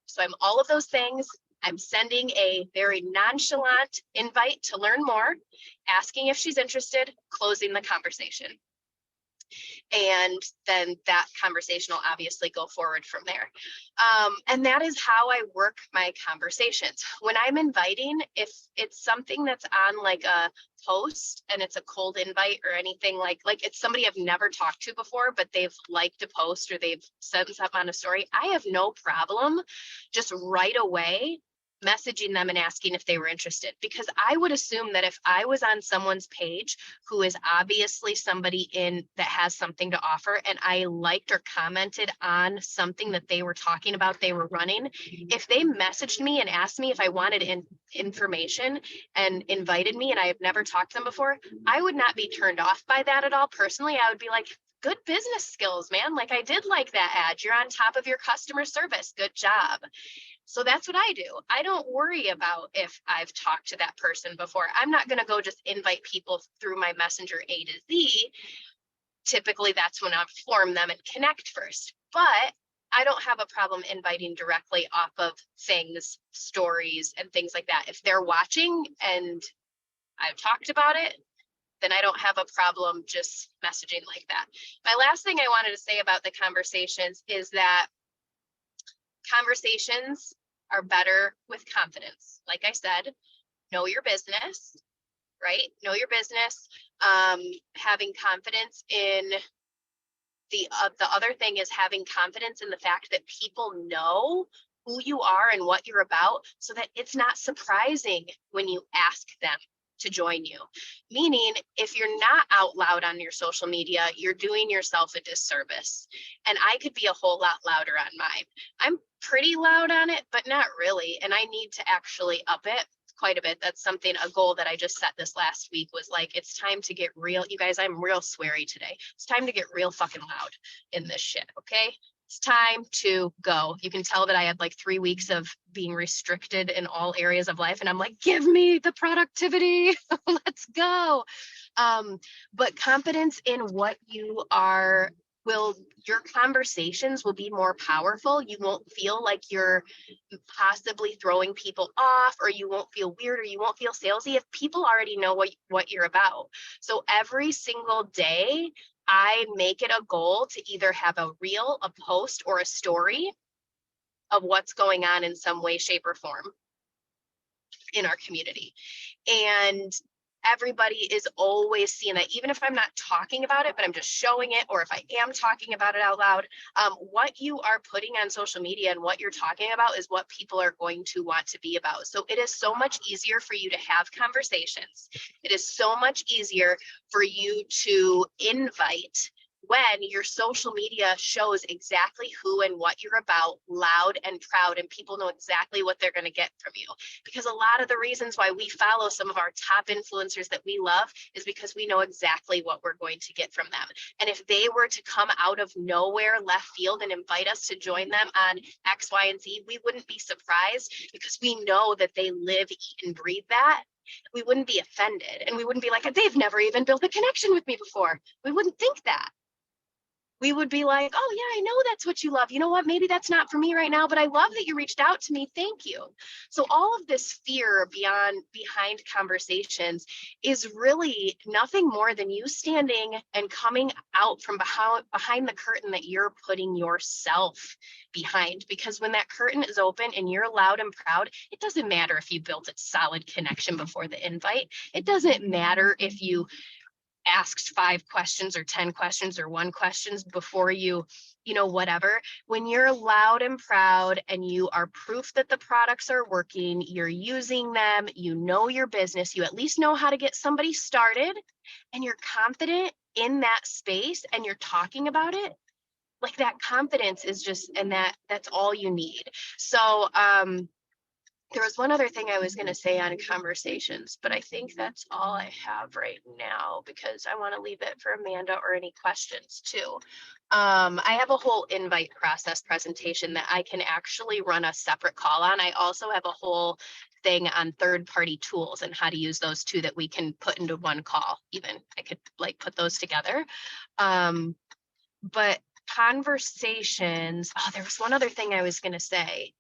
So I'm all of those things. I'm sending a very nonchalant invite to learn more, asking if she's interested, closing the conversation. And then that conversation will obviously go forward from there. And that is how I work my conversations. When I'm inviting, if it's something that's on like a post and it's a cold invite or anything like it's somebody I've never talked to before, but they've liked a post or they've said something on a story, I have no problem just right away messaging them and asking if they were interested, because I would assume that if I was on someone's page who is obviously somebody that has something to offer, and I liked or commented on something that they were talking about, they were running, if they messaged me and asked me if I wanted information and invited me and I have never talked to them before, I would not be turned off by that at all. Personally, I would be like, good business skills, man. Like I did like that ad. You're on top of your customer service. Good job. So that's what I do. I don't worry about if I've talked to that person before. I'm not going to go just invite people through my messenger A to Z. Typically, that's when I form them and connect first. But I don't have a problem inviting directly off of things, stories, and things like that. If they're watching and I've talked about it, then I don't have a problem just messaging like that. My last thing I wanted to say about the conversations is that conversations are better with confidence. Like I said, know your business, right? Know your business. Having confidence in the other thing is having confidence in the fact that people know who you are and what you're about, so that it's not surprising when you ask them to join you. Meaning, if you're not out loud on your social media, you're doing yourself a disservice. And I could be a whole lot louder on mine. I'm pretty loud on it, but not really. And I need to actually up it quite a bit. That's a goal that I just set this last week was like, it's time to get real. You guys, I'm real sweary today. It's time to get real fucking loud in this shit. Okay. It's time to go. You can tell that I had like 3 weeks of being restricted in all areas of life. And I'm like, give me the productivity. Let's go. But confidence in what you are your conversations will be more powerful. You won't feel like you're possibly throwing people off, or you won't feel weird, or you won't feel salesy if people already know what you're about. So every single day, I make it a goal to either have a reel, a post, or a story of what's going on in some way, shape, or form in our community. And everybody is always seeing that, even if I'm not talking about it, but I'm just showing it, or if I am talking about it out loud, what you are putting on social media and what you're talking about is what people are going to want to be about. So it is so much easier for you to have conversations. It is so much easier for you to invite when your social media shows exactly who and what you're about, loud and proud, and people know exactly what they're going to get from you. Because a lot of the reasons why we follow some of our top influencers that we love is because we know exactly what we're going to get from them. And if they were to come out of nowhere, left field, and invite us to join them on X, Y, and Z, we wouldn't be surprised, because we know that they live, eat, and breathe that. We wouldn't be offended, and we wouldn't be like, they've never even built a connection with me before. We wouldn't think that. We would be like, oh yeah, I know that's what you love. You know what? Maybe that's not for me right now, but I love that you reached out to me. Thank you. So all of this fear behind conversations is really nothing more than you standing and coming out from behind the curtain that you're putting yourself behind. Because when that curtain is open and you're loud and proud, it doesn't matter if you built a solid connection before the invite. It doesn't matter if you asked 5 questions or 10 questions or 1 questions before you know, whatever. When you're loud and proud and you are proof that the products are working, you're using them, you know your business, you at least know how to get somebody started, and you're confident in that space and you're talking about it, like that confidence is just, and that's all you need. So there was one other thing I was going to say on conversations, but I think that's all I have right now, because I want to leave it for Amanda or any questions too. I have a whole invite process presentation that I can actually run a separate call on. I also have a whole thing on third-party tools and how to use those too that we can put into one call. Even I could like put those together. But conversations, there was one other thing I was going to say.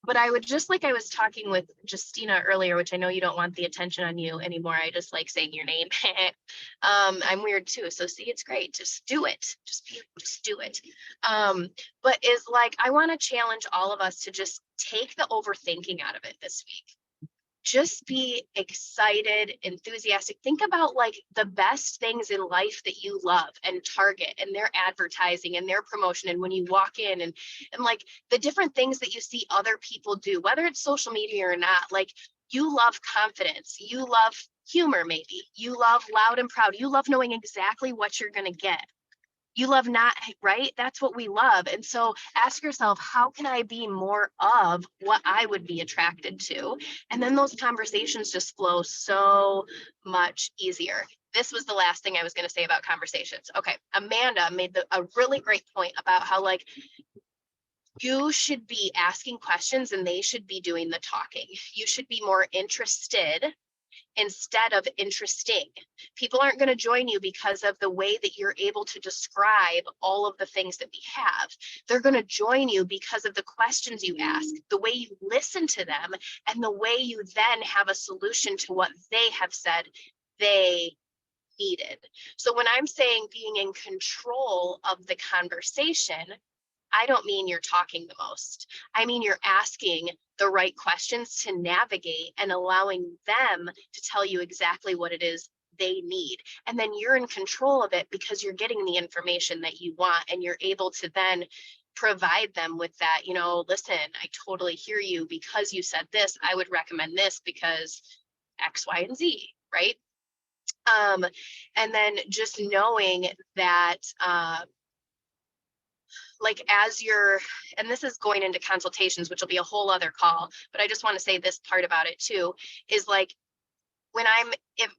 But I would just, like I was talking with Justina earlier, which I know you don't want the attention on you anymore. I just like saying your name. I'm weird too. So see, it's great. Just do it. Just do it. But is like, I want to challenge all of us to just take the overthinking out of it this week. Just be excited, enthusiastic. Think about like the best things in life that you love, and Target and their advertising and their promotion. And when you walk in and like the different things that you see other people do, whether it's social media or not, like you love confidence, you love humor, maybe you love loud and proud, you love knowing exactly what you're going to get. You love not, right? That's what we love. And so ask yourself, how can I be more of what I would be attracted to? And then those conversations just flow so much easier. This was the last thing I was going to say about conversations. Okay. Amanda made a really great point about how like you should be asking questions and they should be doing the talking. You should be more interested instead of interesting. People aren't going to join you because of the way that you're able to describe all of the things that we have. They're going to join you because of the questions you ask, the way you listen to them, and the way you then have a solution to what they have said they needed. So when I'm saying being in control of the conversation, I don't mean you're talking the most. I mean, you're asking the right questions to navigate and allowing them to tell you exactly what it is they need. And then you're in control of it because you're getting the information that you want, and you're able to then provide them with that, you know, listen, I totally hear you. Because you said this, I would recommend this because X, Y, and Z, right? And then just knowing that, like as you're, and this is going into consultations, which will be a whole other call, but I just want to say this part about it too, is like when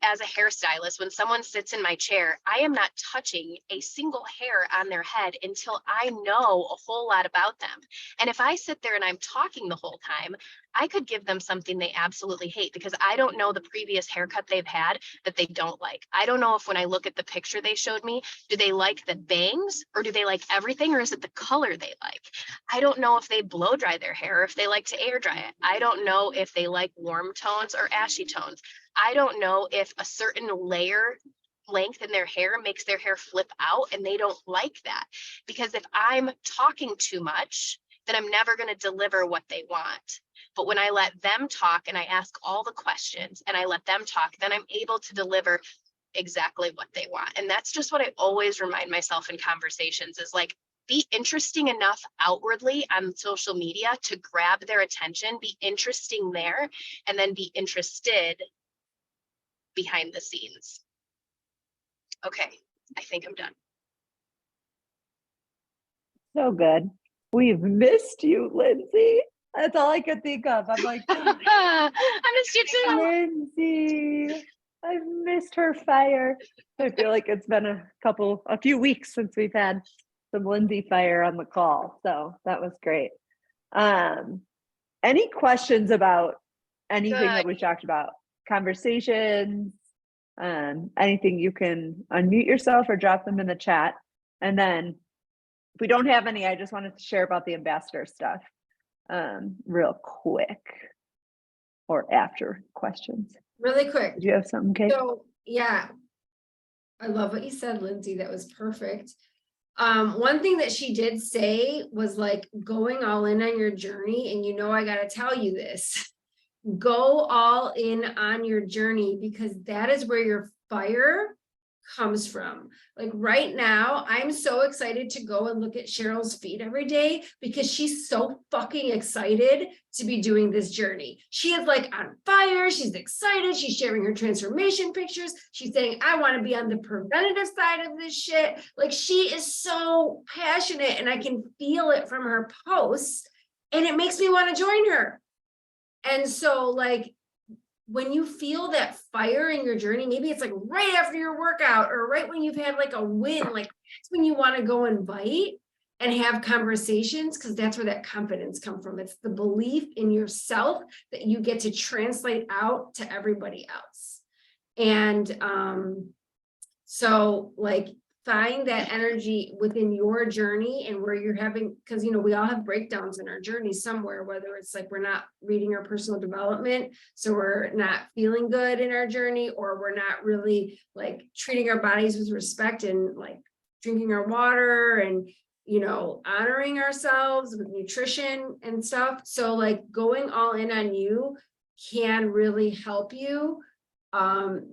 as a hairstylist, when someone sits in my chair, I am not touching a single hair on their head until I know a whole lot about them. And if I sit there and I'm talking the whole time, I could give them something they absolutely hate because I don't know the previous haircut they've had that they don't like. I don't know if when I look at the picture they showed me, do they like the bangs or do they like everything, or is it the color they like? I don't know if they blow dry their hair or if they like to air dry it. I don't know if they like warm tones or ashy tones. I don't know if a certain layer length in their hair makes their hair flip out and they don't like that. Because if I'm talking too much, then I'm never going to deliver what they want. But when I let them talk and I ask all the questions and I let them talk, then I'm able to deliver exactly what they want. And that's just what I always remind myself in conversations is like, be interesting enough outwardly on social media to grab their attention, be interesting there, and then be interested behind the scenes. Okay, I think I'm done. So good. We've missed you, Lindsay. That's all I could think of. I'm like, I missed you too. Lindsay, I've missed her fire. I feel like it's been a few weeks since we've had some Lindsay fire on the call. So that was great. Any questions about anything that we talked about? Conversations, anything, you can unmute yourself or drop them in the chat. And then if we don't have any, I just wanted to share about the ambassador stuff real quick, or after questions. Really quick. Do you have something, Kate? So, yeah, I love what you said, Lindsay. That was perfect. One thing that she did say was like going all in on your journey. And I got to tell you this, go all in on your journey, because that is where your fire comes from. Like right now, I'm so excited to go and look at Cheryl's feed every day because she's so fucking excited to be doing this journey. She is like on fire. She's excited. She's sharing her transformation pictures. She's saying, I want to be on the preventative side of this shit. Like she is so passionate and I can feel it from her posts and it makes me want to join her. And so like, when you feel that fire in your journey, maybe it's like right after your workout or right when you've had like a win, like that's when you want to go invite and have conversations, because that's where that confidence comes from. It's the belief in yourself that you get to translate out to everybody else. And so like find that energy within your journey and where you're having, because we all have breakdowns in our journey somewhere, whether it's like we're not reading our personal development, so we're not feeling good in our journey, or we're not really like treating our bodies with respect and like drinking our water and honoring ourselves with nutrition and stuff. So like going all in on you can really help you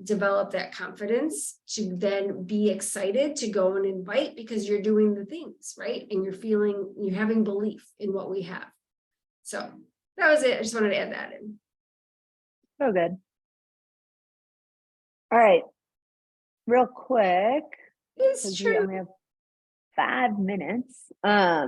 develop that confidence to then be excited to go and invite, because you're doing the things right and you're having belief in what we have. So that was it. I just wanted to add that in. So good. All right, real quick, It's because we true. only have 5 minutes. I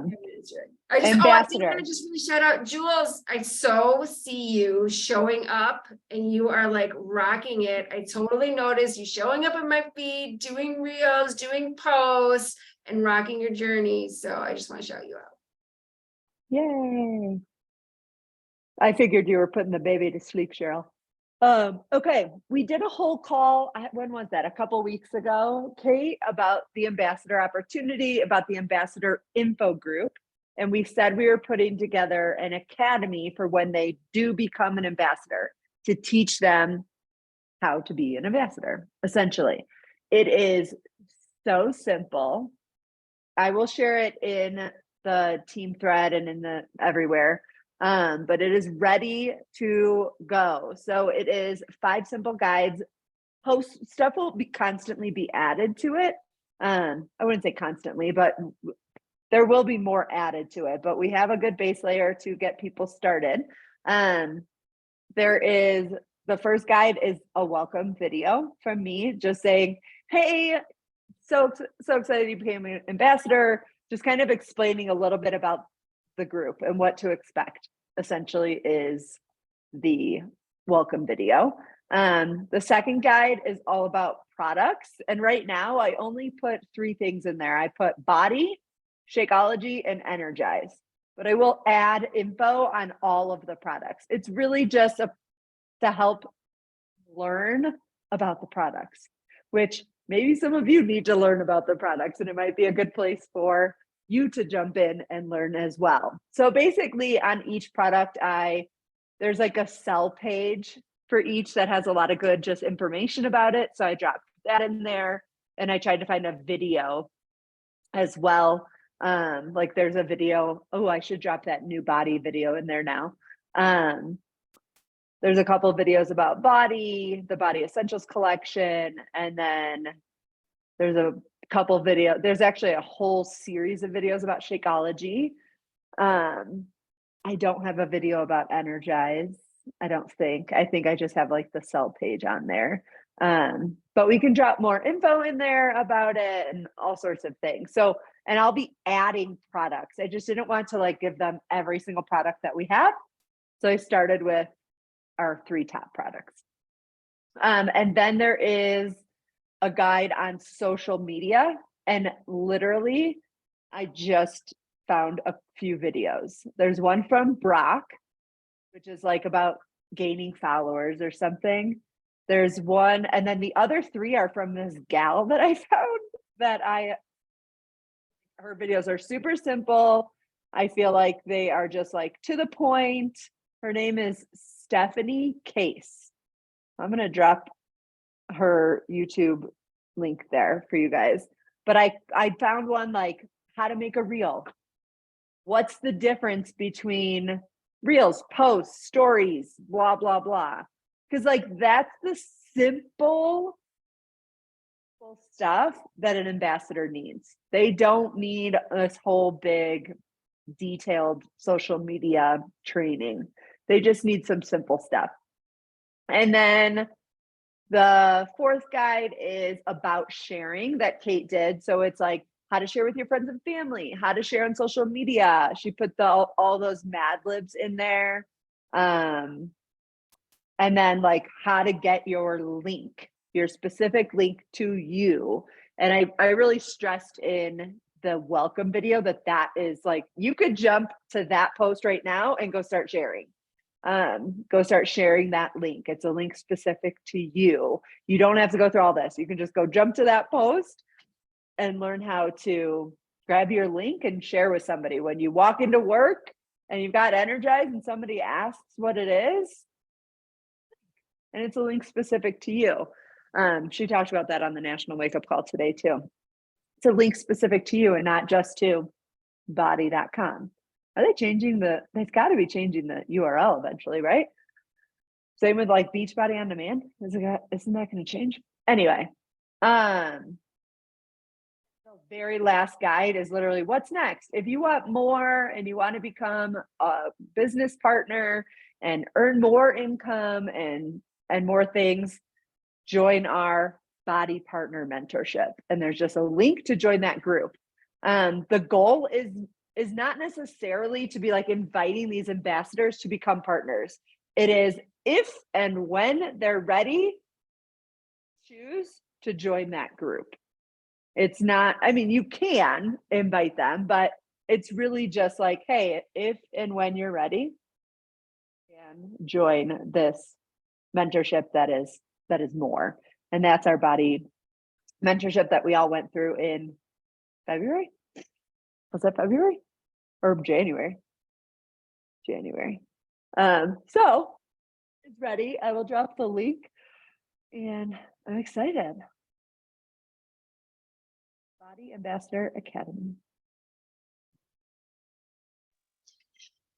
did Ambassador. want to just really shout out Jules. I so see you showing up and you are like rocking it. I totally noticed you showing up in my feed, doing reels, doing posts, and rocking your journey. So I just want to shout you out. Yay. I figured you were putting the baby to sleep, Cheryl. Okay, we did a whole call. When was that? A couple weeks ago, Kate, about the ambassador opportunity, about the ambassador info group. And we said we were putting together an academy for when they do become an ambassador to teach them how to be an ambassador, essentially. It is so simple. I will share it in the team thread and in the everywhere. But it is ready to go. So it is 5 simple guides. Stuff will constantly be added to it. I wouldn't say constantly, but there will be more added to it. But we have a good base layer to get people started. There is, the first guide is a welcome video from me just saying, hey, so excited you became an ambassador, just kind of explaining a little bit about the group and what to expect, essentially, is the welcome video. The second guide is all about products. And right now I only put 3 things in there. I put Body, Shakeology, and Energize, but I will add info on all of the products. It's really just to help learn about the products, which maybe some of you need to learn about the products, and it might be a good place for you to jump in and learn as well. So basically on each product, there's like a sell page for each that has a lot of good just information about it. So I dropped that in there, and I tried to find a video as well Like there's a video. Oh, I should drop that new body video in there now. There's a couple of videos about body, the Body Essentials collection, and then there's a couple video. There's actually a whole series of videos about Shakeology. I don't have a video about Energize. I don't think. I think I just have like the sell page on there. But we can drop more info in there about it and all sorts of things. So, and I'll be adding products. I just didn't want to like give them every single product that we have. So I started with our 3 top products. And then there is a guide on social media, and literally I just found a few videos. There's one from Brock, which is like about gaining followers or something. There's one, and then the other 3 are from this gal that I found that her videos are super simple. I feel like they are just like to the point. Her name is Stephanie Case. I'm going to drop her YouTube link there for you guys. But I found one like how to make a reel. What's the difference between reels, posts, stories, blah, blah, blah. Because like that's the simple stuff that an ambassador needs. They don't need this whole big detailed social media training. They just need some simple stuff. And then the 4th guide is about sharing that Kate did. So it's like how to share with your friends and family, how to share on social media. She put all those Mad Libs in there. And then like how to get your link, your specific link to you. And I really stressed in the welcome video that is like, you could jump to that post right now and go start sharing. Go start sharing that link. It's a link specific to you. You don't have to go through all this. You can just go jump to that post and learn how to grab your link and share with somebody. When you walk into work and you've got Energize and somebody asks what it is, and it's a link specific to you. She talked about that on the National Wake Up Call today too. It's a link specific to you and not just to body.com. Are they changing they've got to be changing the URL eventually, right? Same with like Beachbody On Demand. Isn't that going to change? Anyway, the very last guide is literally what's next. If you want more and you want to become a business partner and earn more income and more things, join our Body Partner Mentorship. And there's just a link to join that group. The goal is not necessarily to be like inviting these ambassadors to become partners. It is if and when they're ready, choose to join that group. It's not, I mean, you can invite them, but it's really just like, hey, if and when you're ready, you can join this mentorship that is more. And that's our body mentorship that we all went through in February. Was that February or January? January. So it's ready. I will drop the link and I'm excited. Body Ambassador Academy.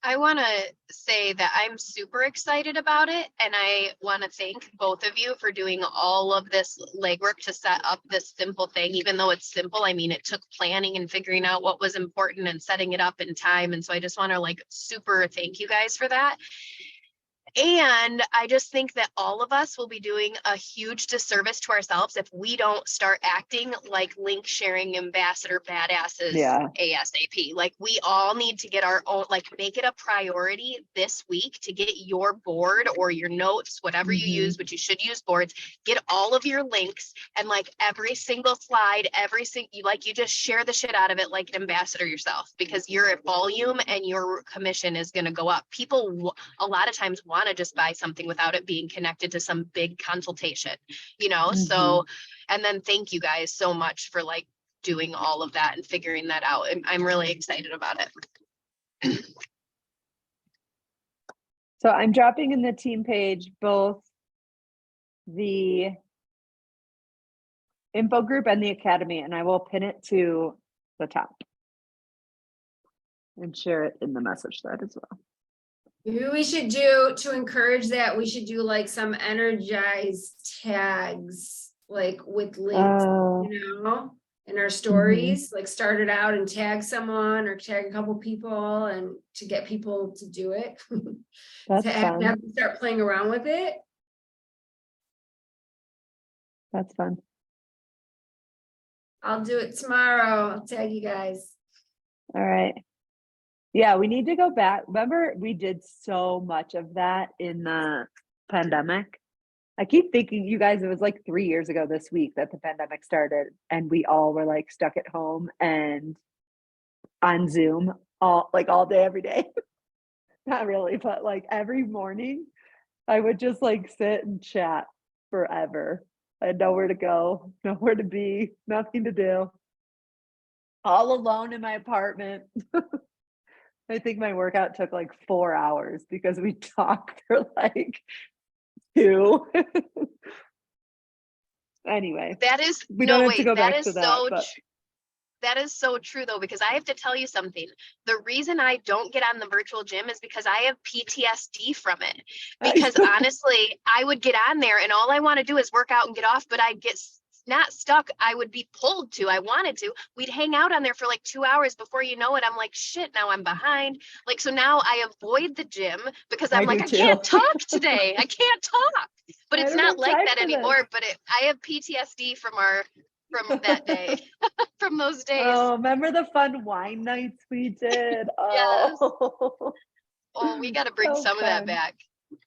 I want to say that I'm super excited about it. And I want to thank both of you for doing all of this legwork to set up this simple thing. Even though it's simple, I mean, it took planning and figuring out what was important and setting it up in time. And so I just want to like super thank you guys for that. And I just think that all of us will be doing a huge disservice to ourselves if we don't start acting like link sharing ambassador badasses ASAP. Like we all need to get our own, like make it a priority this week to get your board or your notes, whatever you use, but you should use boards, get all of your links and like every single slide, you just share the shit out of it like an ambassador yourself, because your volume and your commission is going to go up. People a lot of times want to just buy something without it being connected to some big consultation, so, and then thank you guys so much for like doing all of that and figuring that out. I'm really excited about it. So I'm dropping in the team page both the info group and the academy, and I will pin it to the top. And share it in the message thread as well. Maybe we should do, to encourage that, we should do like some energized tags, like with links, Oh, you know, in our stories, like start it out and tag someone or tag a couple people and to get people to do it. that's To have fun. them start playing around with it. That's fun. I'll do it tomorrow. I'll tag you guys. All right. Yeah, we need to go back. Remember, we did so much of that in the pandemic. I keep thinking, you guys, it was like 3 years ago this week that the pandemic started, and we all were like stuck at home and on Zoom all day, every day. Not really, but like every morning, I would just like sit and chat forever. I had nowhere to go, nowhere to be, nothing to do. All alone in my apartment. I think my workout took like 4 hours because we talked for like 2. Anyway, That is we no don't have wait, to go that back is to that, so but that is so true though, because I have to tell you something. The reason I don't get on the virtual gym is because I have PTSD from it. Because honestly, I would get on there and all I want to do is work out and get off, but I'd get not stuck. I would be pulled to. I wanted to. We'd hang out on there for like 2 hours before you know it. I'm like, shit, now I'm behind. Like, so now I avoid the gym because I'm I like, do I can't too. talk today. I can't talk. But I it's don't not have like time that for this. anymore. But I have PTSD from that day, from those days. Oh, remember the fun wine nights we did? Yes. Oh, Oh, we got to bring so some of that fun. back.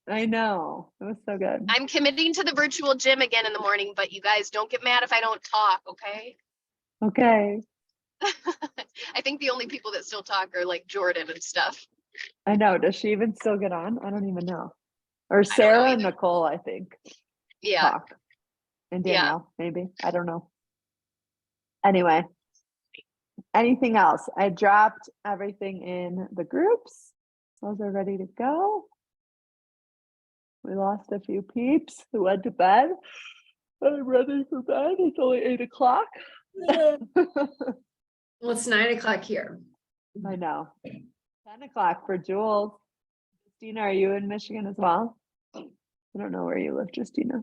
I know. It was so good. I'm committing to the virtual gym again in the morning, but you guys don't get mad if I don't talk, okay? Okay. I think the only people that still talk are like Jordan and stuff. I know. Does she even still get on? I don't even know. Or know Sarah and either. Nicole, I think, Yeah. talk. And Yeah. Danielle, maybe. I don't know. Anyway, anything else? I dropped everything in the groups. Those are ready to go. We lost a few peeps who went to bed. I'm ready for bed. It's only 8 o'clock. Well, it's 9 o'clock here. I know. 10 o'clock for Jules. Justina, are you in Michigan as well? I don't know where you live, Justina.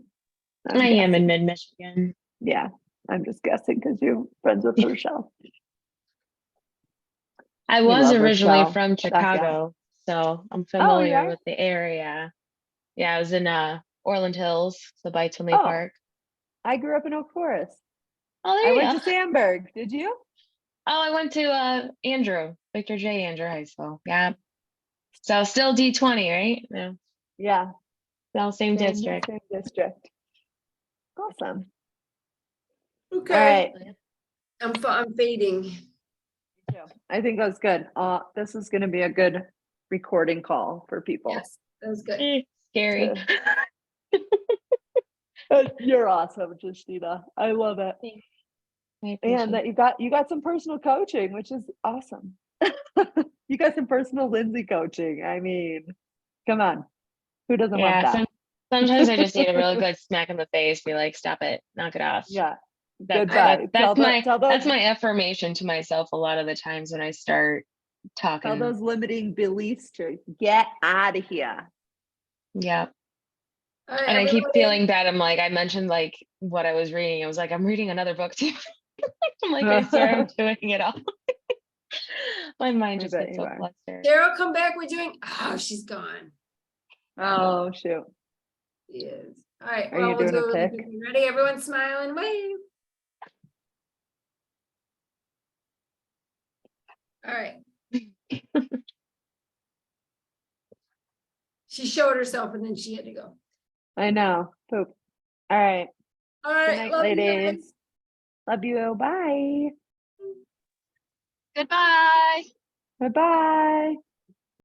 I am in guessing. mid-Michigan. Yeah, I'm just guessing because you're friends with Rochelle. I We was love originally Rochelle. from Check out. Chicago, so I'm Oh, you familiar are? with the area. Yeah, I was in Orland Hills, so by Tinley Oh. Park. I grew up in Oak Forest. Oh, there I you went go. to Sandburg. Did you? Oh, I went to Victor J. Andrew High School. Yeah. So still D20, right? Yeah. Yeah. Still same district. Same district. Awesome. Okay. All right. I'm fading. I think that's good. This is going to be a good recording call for people. Yes, that was good. Scary. You're awesome, Justina. I love it. Thanks. I And appreciate that you got some personal coaching, which is awesome. You got some personal Lindsay coaching. I mean, come on. Who doesn't want Yeah, that? sometimes I just need a really good smack in the face, be like, stop it, knock it off. Yeah. That's Tell my affirmation to myself a lot of the times when I start talking. those limiting beliefs to get out of here. Yeah. All right, And I keep everybody. feeling bad. I'm like, I mentioned like what I was reading. I was like, I'm reading another book too. I'm like, I swear I'm doing it all. My mind I just bet gets you so are. flustered. Daryl, come back. We're doing. Oh, she's gone. Oh, shoot. She is. All right. Are Well, you we'll doing do a it really pick? quick. Ready? Everyone smile and wave. All right. She showed herself and then she had to go. I know. Poop. All right. All Good right. night, Love you guys. ladies. Love you. Bye. Goodbye. Bye-bye.